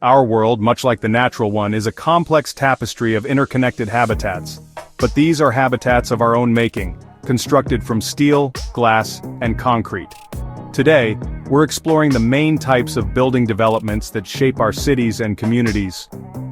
Our world, much like the natural one, is a complex tapestry of interconnected habitats. But these are habitats of our own making, constructed from steel, glass, and concrete. Today, we're exploring the main types of building developments that shape our cities and communities.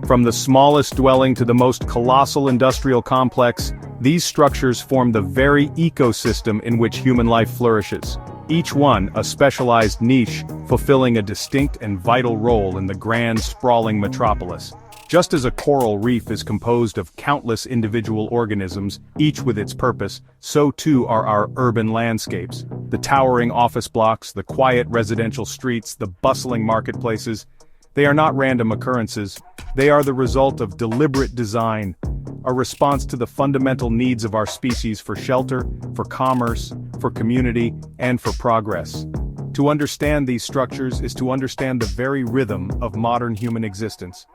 From the smallest dwelling to the most colossal industrial complex, these structures form the very ecosystem in which human life flourishes. Each one a specialized niche, fulfilling a distinct and vital role in the grand, sprawling metropolis. Just as a coral reef is composed of countless individual organisms, each with its purpose, so too are our urban landscapes. The towering office blocks, the quiet residential streets, the bustling marketplaces. They are not random occurrences. They are the result of deliberate design, a response to the fundamental needs of our species for shelter, for commerce, for community, and for progress. To understand these structures is to understand the very rhythm of modern human existence.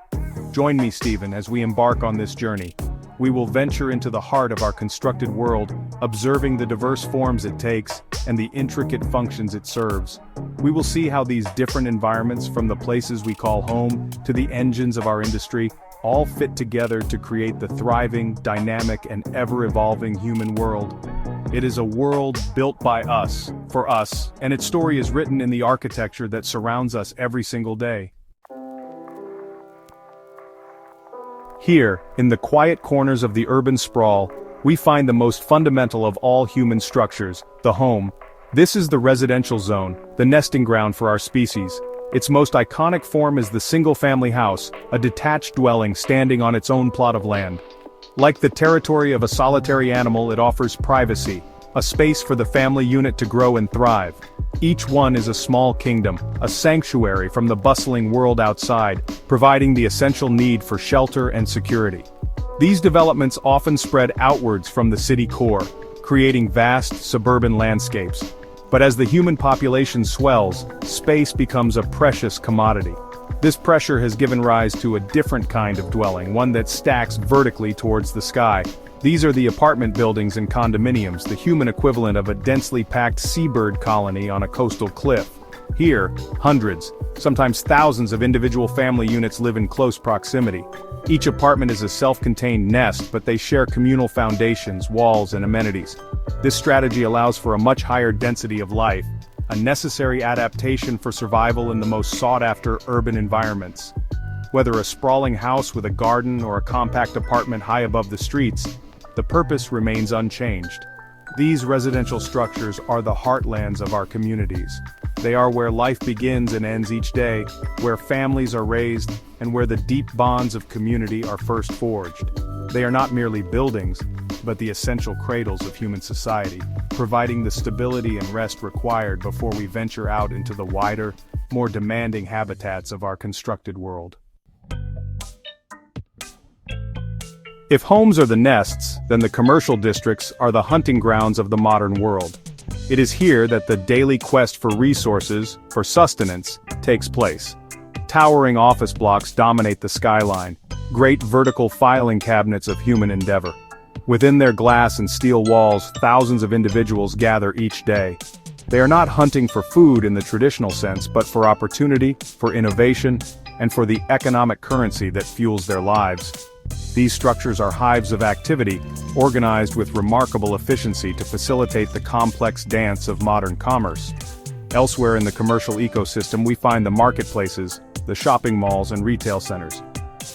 Join me, Stephen, as we embark on this journey. We will venture into the heart of our constructed world, observing the diverse forms it takes and the intricate functions it serves. We will see how these different environments, from the places we call home to the engines of our industry, all fit together to create the thriving, dynamic, and ever-evolving human world. It is a world built by us, for us, and its story is written in the architecture that surrounds us every single day. Here, in the quiet corners of the urban sprawl, we find the most fundamental of all human structures, the home. This is the residential zone, the nesting ground for our species. Its most iconic form is the single-family house, a detached dwelling standing on its own plot of land. Like the territory of a solitary animal, it offers privacy, a space for the family unit to grow and thrive. Each one is a small kingdom, a sanctuary from the bustling world outside, providing the essential need for shelter and security. These developments often spread outwards from the city core, creating vast suburban landscapes. But as the human population swells, space becomes a precious commodity. This pressure has given rise to a different kind of dwelling, one that stacks vertically towards the sky. These are the apartment buildings and condominiums, the human equivalent of a densely packed seabird colony on a coastal cliff. Here, hundreds, sometimes thousands of individual family units live in close proximity. Each apartment is a self-contained nest, but they share communal foundations, walls, and amenities. This strategy allows for a much higher density of life, a necessary adaptation for survival in the most sought-after urban environments. Whether a sprawling house with a garden or a compact apartment high above the streets, the purpose remains unchanged. These residential structures are the heartlands of our communities. They are where life begins and ends each day, where families are raised, and where the deep bonds of community are first forged. They are not merely buildings, but the essential cradles of human society, providing the stability and rest required before we venture out into the wider, more demanding habitats of our constructed world. If homes are the nests, then the commercial districts are the hunting grounds of the modern world. It is here that the daily quest for resources, for sustenance, takes place. Towering office blocks dominate the skyline, great vertical filing cabinets of human endeavor. Within their glass and steel walls, thousands of individuals gather each day. They are not hunting for food in the traditional sense, but for opportunity, for innovation, and for the economic currency that fuels their lives. These structures are hives of activity, organized with remarkable efficiency to facilitate the complex dance of modern commerce. Elsewhere in the commercial ecosystem, we find the marketplaces, the shopping malls, and retail centers.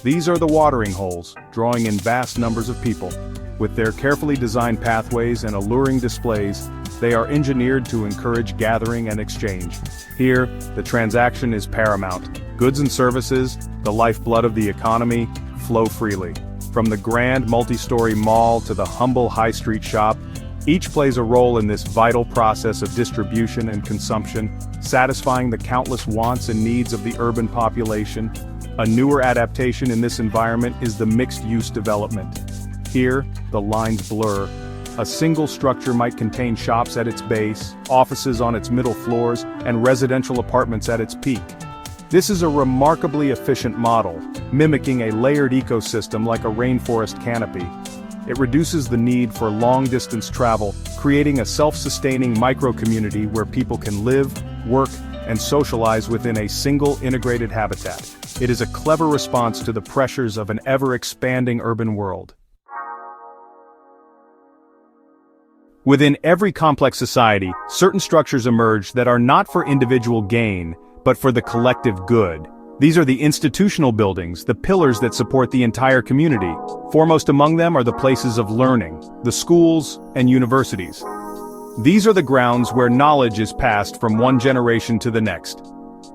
These are the watering holes, drawing in vast numbers of people. With their carefully designed pathways and alluring displays, they are engineered to encourage gathering and exchange. Here, the transaction is paramount. Goods and services, the lifeblood of the economy, flow freely. From the grand multi-story mall to the humble high street shop, each plays a role in this vital process of distribution and consumption, satisfying the countless wants and needs of the urban population. A newer adaptation in this environment is the mixed-use development. Here, the lines blur. A single structure might contain shops at its base, offices on its middle floors, and residential apartments at its peak. This is a remarkably efficient model, mimicking a layered ecosystem like a rainforest canopy. It reduces the need for long-distance travel, creating a self-sustaining micro-community where people can live, work, and socialize within a single integrated habitat. It is a clever response to the pressures of an ever-expanding urban world. Within every complex society, certain structures emerge that are not for individual gain, but for the collective good. These are the institutional buildings, the pillars that support the entire community. Foremost among them are the places of learning, the schools and universities. These are the grounds where knowledge is passed from one generation to the next.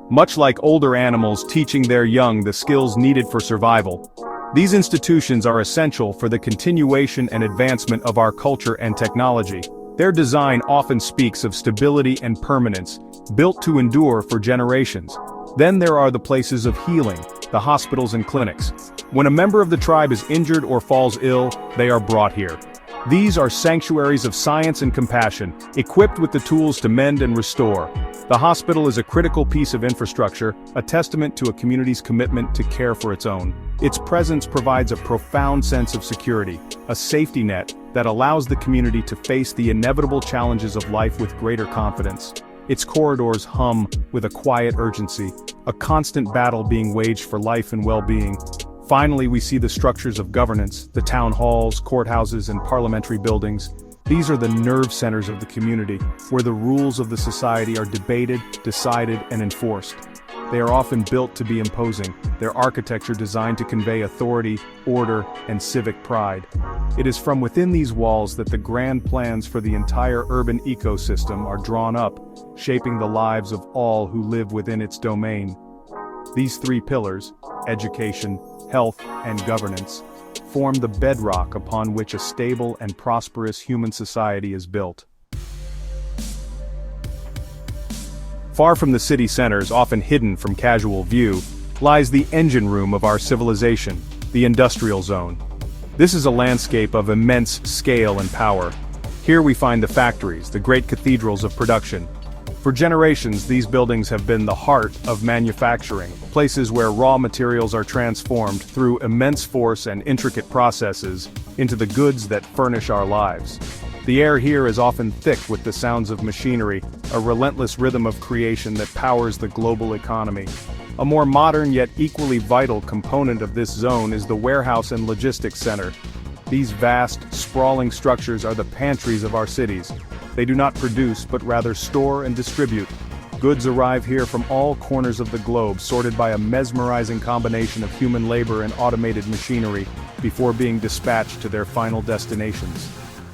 Much like older animals teaching their young the skills needed for survival, these institutions are essential for the continuation and advancement of our culture and technology. Their design often speaks of stability and permanence, built to endure for generations. Then there are the places of healing, the hospitals and clinics. When a member of the tribe is injured or falls ill, they are brought here. These are sanctuaries of science and compassion, equipped with the tools to mend and restore. The hospital is a critical piece of infrastructure, a testament to a community's commitment to care for its own. Its presence provides a profound sense of security, a safety net that allows the community to face the inevitable challenges of life with greater confidence. Its corridors hum with a quiet urgency, a constant battle being waged for life and well-being. Finally, we see the structures of governance, the town halls, courthouses, and parliamentary buildings. These are the nerve centers of the community, where the rules of the society are debated, decided, and enforced. They are often built to be imposing, their architecture designed to convey authority, order, and civic pride. It is from within these walls that the grand plans for the entire urban ecosystem are drawn up, shaping the lives of all who live within its domain. These three pillars, education, health, and governance, form the bedrock upon which a stable and prosperous human society is built. Far from the city centers, often hidden from casual view, lies the engine room of our civilization, the industrial zone. This is a landscape of immense scale and power. Here we find the factories, the great cathedrals of production. For generations, these buildings have been the heart of manufacturing, places where raw materials are transformed through immense force and intricate processes into the goods that furnish our lives. The air here is often thick with the sounds of machinery, a relentless rhythm of creation that powers the global economy. A more modern yet equally vital component of this zone is the warehouse and logistics center. These vast, sprawling structures are the pantries of our cities. They do not produce, but rather store and distribute. Goods arrive here from all corners of the globe, sorted by a mesmerizing combination of human labor and automated machinery, before being dispatched to their final destinations.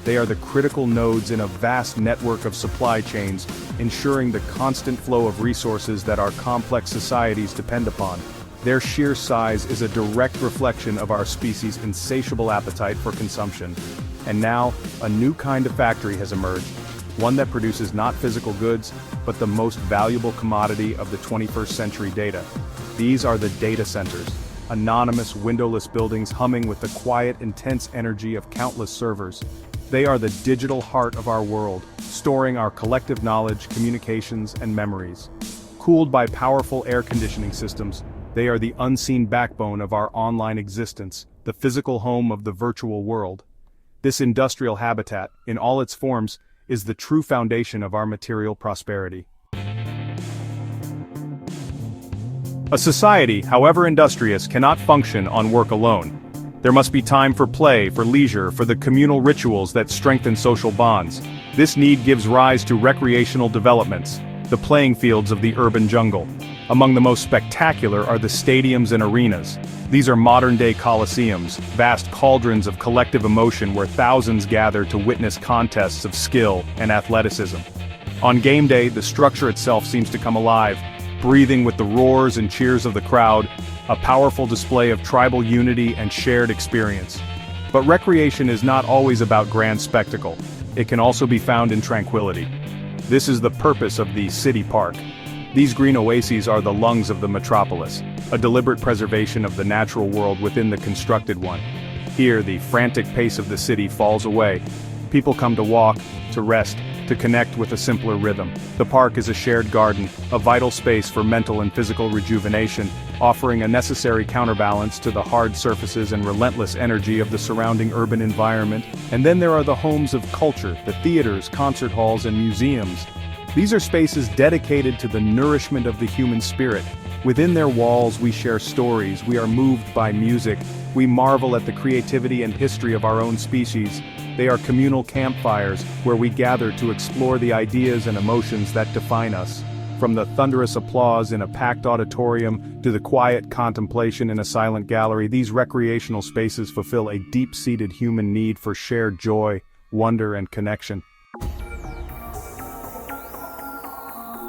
They are the critical nodes in a vast network of supply chains, ensuring the constant flow of resources that our complex societies depend upon. Their sheer size is a direct reflection of our species' insatiable appetite for consumption. And now, a new kind of factory has emerged, one that produces not physical goods, but the most valuable commodity of the 21st century: data. These are the data centers, anonymous windowless buildings humming with the quiet, intense energy of countless servers. They are the digital heart of our world, storing our collective knowledge, communications, and memories. Cooled by powerful air conditioning systems, they are the unseen backbone of our online existence, the physical home of the virtual world. This industrial habitat, in all its forms, is the true foundation of our material prosperity. A society, however industrious, cannot function on work alone. There must be time for play, for leisure, for the communal rituals that strengthen social bonds. This need gives rise to recreational developments, the playing fields of the urban jungle. Among the most spectacular are the stadiums and arenas. These are modern-day coliseums, vast cauldrons of collective emotion where thousands gather to witness contests of skill and athleticism. On game day, the structure itself seems to come alive, breathing with the roars and cheers of the crowd, a powerful display of tribal unity and shared experience. But recreation is not always about grand spectacle. It can also be found in tranquility. This is the purpose of the city park. These green oases are the lungs of the metropolis, a deliberate preservation of the natural world within the constructed one. Here, the frantic pace of the city falls away. People come to walk, to rest, to connect with a simpler rhythm. The park is a shared garden, a vital space for mental and physical rejuvenation, offering a necessary counterbalance to the hard surfaces and relentless energy of the surrounding urban environment. And then there are the homes of culture, the theaters, concert halls, and museums. These are spaces dedicated to the nourishment of the human spirit, Within their walls we share stories, we are moved by music, we marvel at the creativity and history of our own species. They are communal campfires, where we gather to explore the ideas and emotions that define us. From the thunderous applause in a packed auditorium to the quiet contemplation in a silent gallery, these recreational spaces fulfill a deep-seated human need for shared joy, wonder, and connection.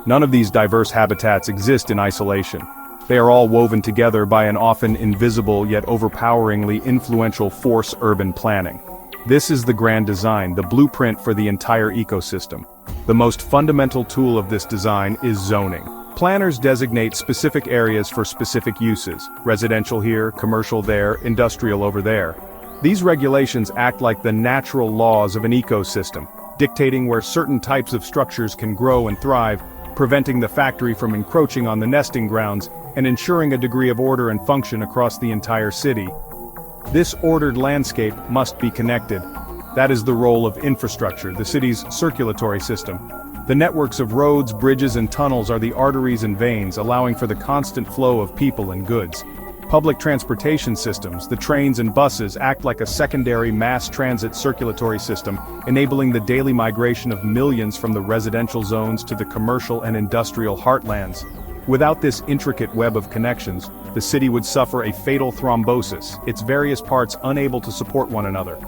None of these diverse habitats exist in isolation. They are all woven together by an often invisible yet overpoweringly influential force: urban planning. This is the grand design, the blueprint for the entire ecosystem. The most fundamental tool of this design is zoning. Planners designate specific areas for specific uses: residential here, commercial there, industrial over there. These regulations act like the natural laws of an ecosystem, dictating where certain types of structures can grow and thrive, preventing the factory from encroaching on the nesting grounds, and ensuring a degree of order and function across the entire city. This ordered landscape must be connected. That is the role of infrastructure, the city's circulatory system. The networks of roads, bridges, and tunnels are the arteries and veins, allowing for the constant flow of people and goods. Public transportation systems, the trains and buses, act like a secondary mass transit circulatory system, enabling the daily migration of millions from the residential zones to the commercial and industrial heartlands. Without this intricate web of connections, the city would suffer a fatal thrombosis, its various parts unable to support one another.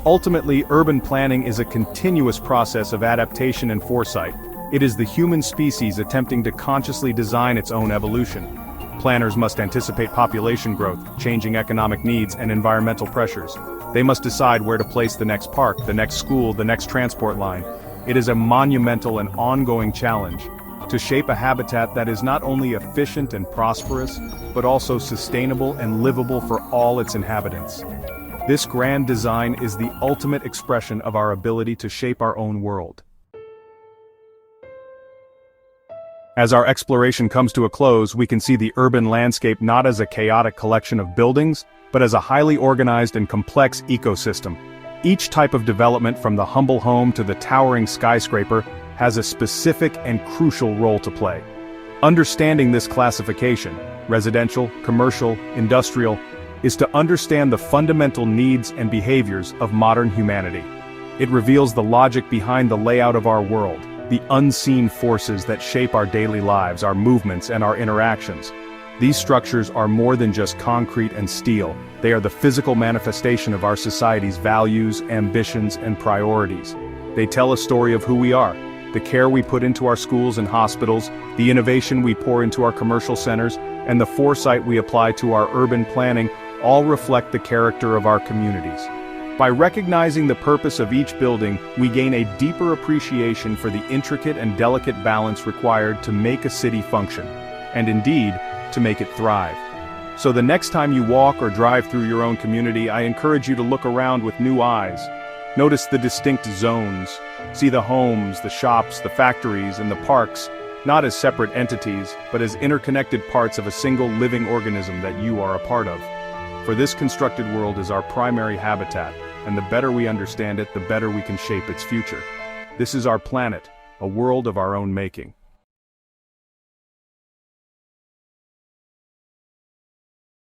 Ultimately, urban planning is a continuous process of adaptation and foresight. It is the human species attempting to consciously design its own evolution. Planners must anticipate population growth, changing economic needs, and environmental pressures. They must decide where to place the next park, the next school, the next transport line. It is a monumental and ongoing challenge to shape a habitat that is not only efficient and prosperous, but also sustainable and livable for all its inhabitants. This grand design is the ultimate expression of our ability to shape our own world. As our exploration comes to a close, we can see the urban landscape not as a chaotic collection of buildings, but as a highly organized and complex ecosystem. Each type of development, from the humble home to the towering skyscraper, has a specific and crucial role to play. Understanding this classification, residential, commercial, industrial, is to understand the fundamental needs and behaviors of modern humanity. It reveals the logic behind the layout of our world, the unseen forces that shape our daily lives, our movements, and our interactions. These structures are more than just concrete and steel. They are the physical manifestation of our society's values, ambitions, and priorities. They tell a story of who we are, the care we put into our schools and hospitals, the innovation we pour into our commercial centers, and the foresight we apply to our urban planning all reflect the character of our communities. By recognizing the purpose of each building, we gain a deeper appreciation for the intricate and delicate balance required to make a city function, and indeed, to make it thrive. So the next time you walk or drive through your own community, I encourage you to look around with new eyes. Notice the distinct zones. See the homes, the shops, the factories, and the parks, not as separate entities, but as interconnected parts of a single living organism that you are a part of. For this constructed world is our primary habitat, and the better we understand it, the better we can shape its future. This is our planet, a world of our own making.